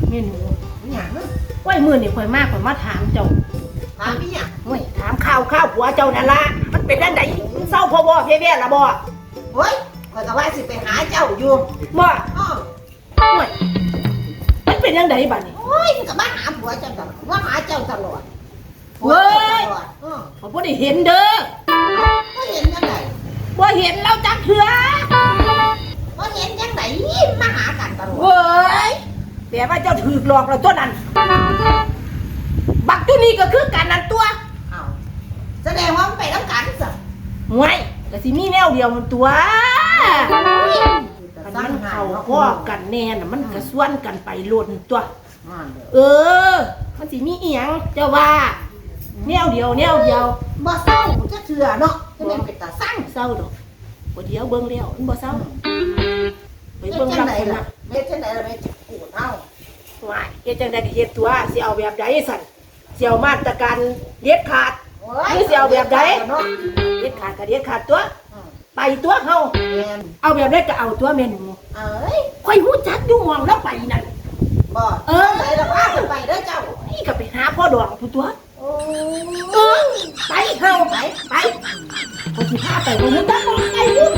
เมนู หยัง ไว้มื้อนี่ข่อยมาข่อยมาถามเจ้า ถามพี่หยัง โอ้ยถามข้าวผัวเจ้านั่นล่ะมันเป็นจังไดเศร้าพ่อบ่เพ่ๆล่ะบ่ เฮ้ยข้อยก็ว่าสิไปหาเจ้าอยู่ บ่ อ้อ โอ้ยมันเป็นจังไดบัดนี้ โอ้ยมันก็มาหาผัวเจ้าตลอดมาหาเจ้าตลอด เว้ย ตลอดอ้อ เขาบ่ได้เห็นเด้อ บ่เห็นจังได บ่เห็นแล้วจักเถื่อ บ่เห็นจังไดมาหากันตลอด เว้ยแต่ว่าเจ้าถูกหลอกแล้วตัวนั้นบักตัวนี้ก็คือกันนั่นตัว เอ้าแสดงว่ามันไปนำกันซะ ห่วยก็สิมีแนวเดียวมันตัวคันมันเข้าพ้อกันแน่น่ะมันก็ส่วนกันไปโลดตัว เออ มันสิมีอีหยังเจ้าว่าแนวเดียวบ่เศร้าจะเถื่อเนาะจะเป็นเป็นตาสั่ง เศร้าดอกบ่เดียวเบิ่งแล้วมันบ่เศร้าไป เฮ็ด เบิ่ง จั ลั ง ก ได ษ ล่ะ ณะ เฮ็ดจังไดล่ะแม่จะกูดเฮา ว้ายเฮ็ดจังได๋ก็เฮ็ดตัวสิเอาแบบใดสั่นสิเอามาตรการเด็ดขาด โอ้ย หรือสิเอาแบบใด เนาะ เด็ดขาดก็เด็ดขาดตัว อืม ไปตัวเฮา แม่น เอาแบบใดก็เอาตัวแม่หนู เอ้ย ข่อยฮู้จักอยู่หม่องแล้วไปนั่น บ่ไปแล้วพากันไปเด้อเจ้า นี่ก็ไปหาพ่อดอกผู้ตัว โอ้ เออไปเฮาไปข่อยสิพาไปบ่ฮู้จักบ่ไอ้ลูก